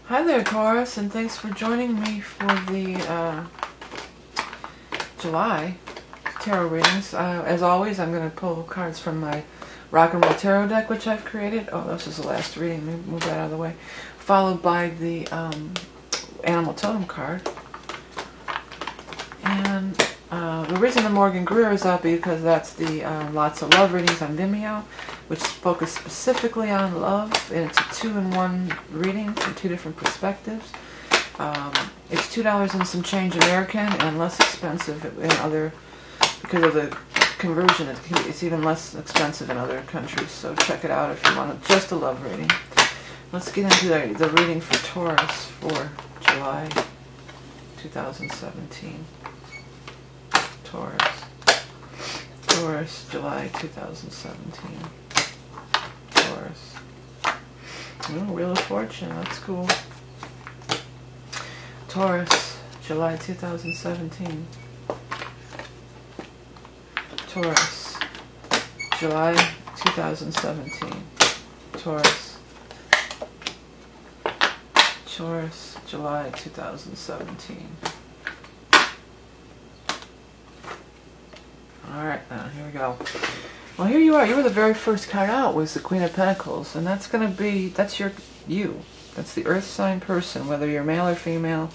Hi there, Taurus, and thanks for joining me for the July tarot readings. As always, I'm going to pull cards from my Rock and Roll Tarot deck, which I've created. Oh, this is the last reading. Let me move that out of the way. Followed by the Animal Totem card. And the reason the Morgan Greer is up is because that's the Lots of Love readings on Vimeo, which focus specifically on love, and it's a 2-in-1 reading from 2 different perspectives. It's $2 and some change American, and less expensive in other, because of the conversion, it's even less expensive in other countries, so check it out if you want just a love reading. Let's get into the reading for Taurus for July 2017. Taurus, July 2017. Taurus. Oh, Wheel of Fortune, that's cool. Taurus, July 2017. Taurus, July 2017. Taurus. Taurus, July 2017. Alright, now here we go. Well, here you are. You were the very first card out, was the Queen of Pentacles, and that's going to be, that's you. That's the Earth sign person, whether you're male or female.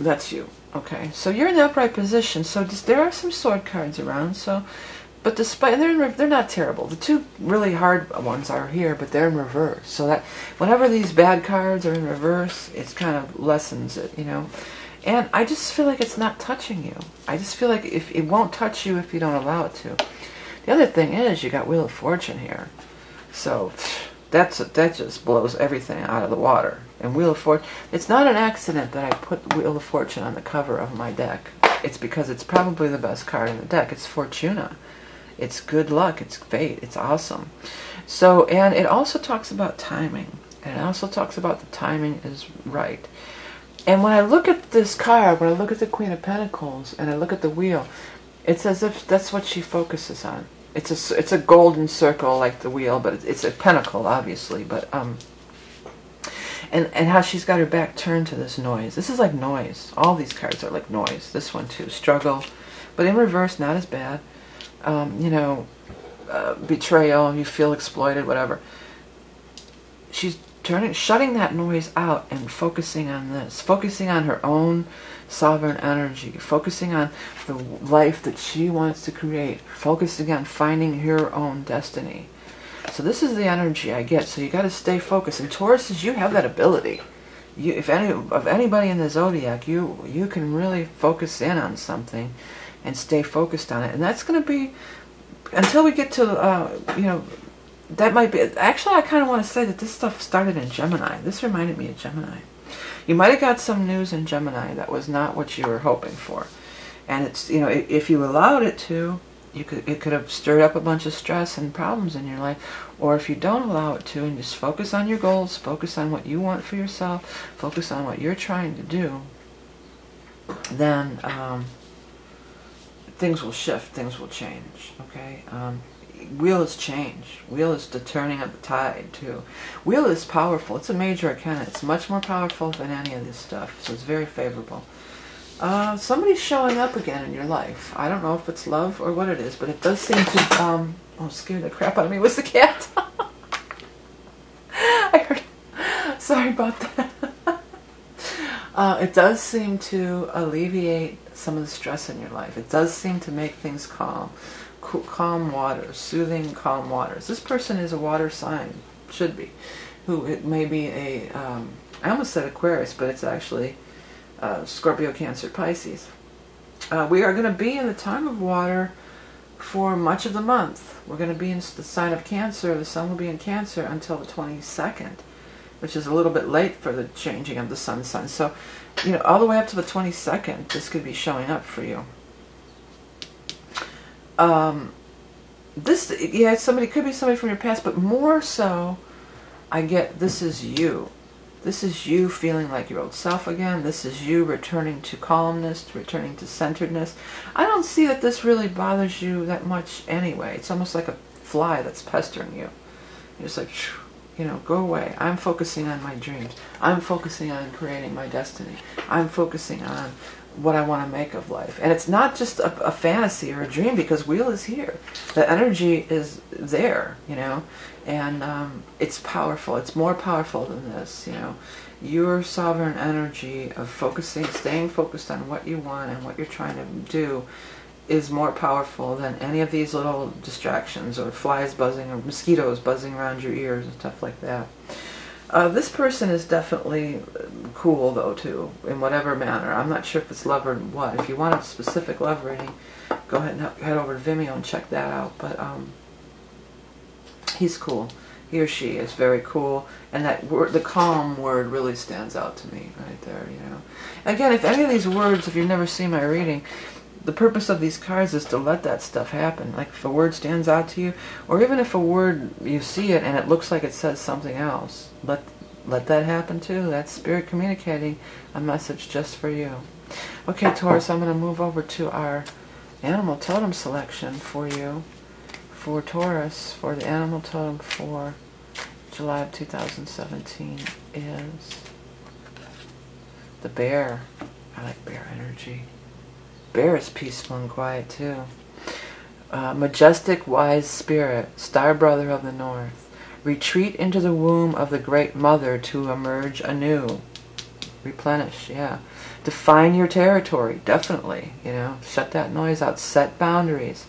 That's you. Okay, so you're in the upright position. So there are some sword cards around. So, but despite they're not terrible. The 2 really hard ones are here, but they're in reverse. So that whenever these bad cards are in reverse, it's kind of lessens it, you know. And I just feel like it's not touching you. I just feel like if it won't touch you if you don't allow it to. The other thing is you got Wheel of Fortune here. So that just blows everything out of the water. And Wheel of Fortune, it's not an accident that I put Wheel of Fortune on the cover of my deck. It's because it's probably the best card in the deck. It's Fortuna. It's good luck. It's fate. It's awesome. So, and it also talks about timing. And it also talks about the timing is right. And when I look at this card, when I look at the Queen of Pentacles, and I look at the wheel, it's as if that's what she focuses on. It's a golden circle like the wheel, but it's a pentacle, obviously. But and how she's got her back turned to this noise. This is like noise. All these cards are like noise. This one too, struggle, but in reverse, not as bad. You know, betrayal. You feel exploited, whatever. She's shutting that noise out and focusing on this, focusing on her own sovereign energy, focusing on the life that she wants to create, focusing on finding her own destiny. So this is the energy I get. So you got to stay focused. And Tauruses, you have that ability. If anybody in the zodiac, you can really focus in on something and stay focused on it. And that's going to be until we get to you know. That might be... Actually, I kind of want to say that this stuff started in Gemini. This reminded me of Gemini. You might have got some news in Gemini that was not what you were hoping for. And it's, you know, if you allowed it to, it could have stirred up a bunch of stress and problems in your life. Or if you don't allow it to and just focus on your goals, focus on what you want for yourself, focus on what you're trying to do, then things will shift, things will change, okay? Wheel is change. Wheel is the turning of the tide, too. Wheel is powerful. It's a major arcana. It's much more powerful than any of this stuff, so it's very favorable. Somebody's showing up again in your life. I don't know if it's love or what it is, but it does seem to... oh, scared the crap out of me. Was the cat? I heard... Sorry about that. It does seem to alleviate some of the stress in your life. It does seem to make things calm. Calm waters, soothing calm waters. This person is a water sign, should be, who it may be a, I almost said Aquarius, but it's actually Scorpio, Cancer, Pisces. We are going to be in the time of water for much of the month. We're going to be in the sign of Cancer. The sun will be in Cancer until the 22nd, which is a little bit late for the changing of the sun sign. So, you know, all the way up to the 22nd, this could be showing up for you. This, yeah, somebody could be somebody from your past, but more so, I get this is you. This is you feeling like your old self again. This is you returning to calmness, returning to centeredness. I don't see that this really bothers you that much anyway. It's almost like a fly that's pestering you. You're just like, you know, go away. I'm focusing on my dreams. I'm focusing on creating my destiny. I'm focusing on what I want to make of life. And it's not just a fantasy or a dream, because Wheel is here. The energy is there, you know, and it's powerful. It's more powerful than this, you know. Your sovereign energy of focusing, staying focused on what you want and what you're trying to do is more powerful than any of these little distractions or flies buzzing or mosquitoes buzzing around your ears and stuff like that. This person is definitely cool, though, too, in whatever manner. I'm not sure if it's love or what. If you want a specific love reading, go ahead and head over to Vimeo and check that out. But he's cool. He or she is very cool. And that word, the calm word, really stands out to me right there, you know. Again, if any of these words, if you've never seen my reading, the purpose of these cards is to let that stuff happen. Like if a word stands out to you, or even if a word, you see it and it looks like it says something else, let that happen too. That's Spirit communicating a message just for you. Okay, Taurus, I'm going to move over to our animal totem selection for you. For Taurus, for the animal totem for July of 2017 is the bear. I like bear energy. Bear is peaceful and quiet too. Majestic, wise spirit, star brother of the north. Retreat into the womb of the great mother to emerge anew. Replenish, yeah. Define your territory, definitely. You know, shut that noise out. Set boundaries.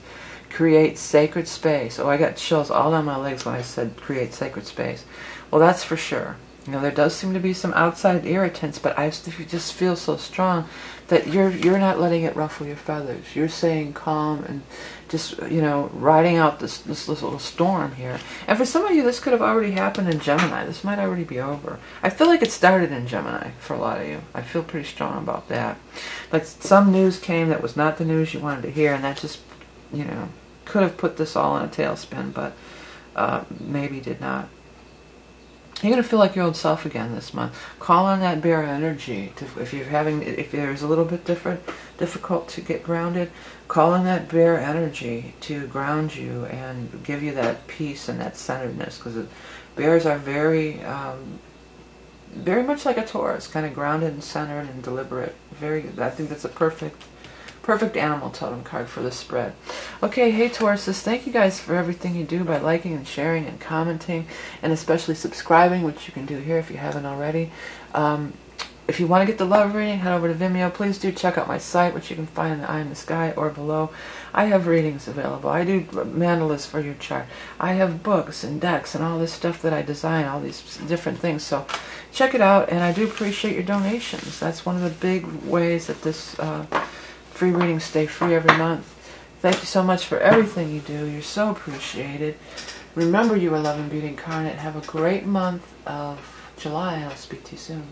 Create sacred space. Oh, I got chills all down my legs when I said create sacred space. Well, that's for sure. You know, there does seem to be some outside irritants, but I just feel so strong that you're not letting it ruffle your feathers. You're staying calm and just, you know, riding out this little storm here. And for some of you, this could have already happened in Gemini. This might already be over. I feel like it started in Gemini for a lot of you. I feel pretty strong about that. Like some news came that was not the news you wanted to hear, and that just, you know, could have put this all in a tailspin, but maybe did not. You're going to feel like your old self again this month. Call on that bear energy. If there's a little bit difficult to get grounded, call on that bear energy to ground you and give you that peace and that centeredness. Because bears are very much like a Taurus, kind of grounded and centered and deliberate. I think that's a perfect animal totem card for this spread. Okay, hey Tauruses, thank you guys for everything you do by liking and sharing and commenting, and especially subscribing, which you can do here if you haven't already. If you want to get the love reading, head over to Vimeo. Please do check out my site, which you can find in the eye in the sky or below. I have readings available. I do mandalas for your chart. I have books and decks and all this stuff that I design, all these different things. So check it out, and I do appreciate your donations. That's one of the big ways that this free readings stay free every month. Thank you so much for everything you do. You're so appreciated. Remember, you are love and beauty incarnate. Have a great month of July, and I'll speak to you soon.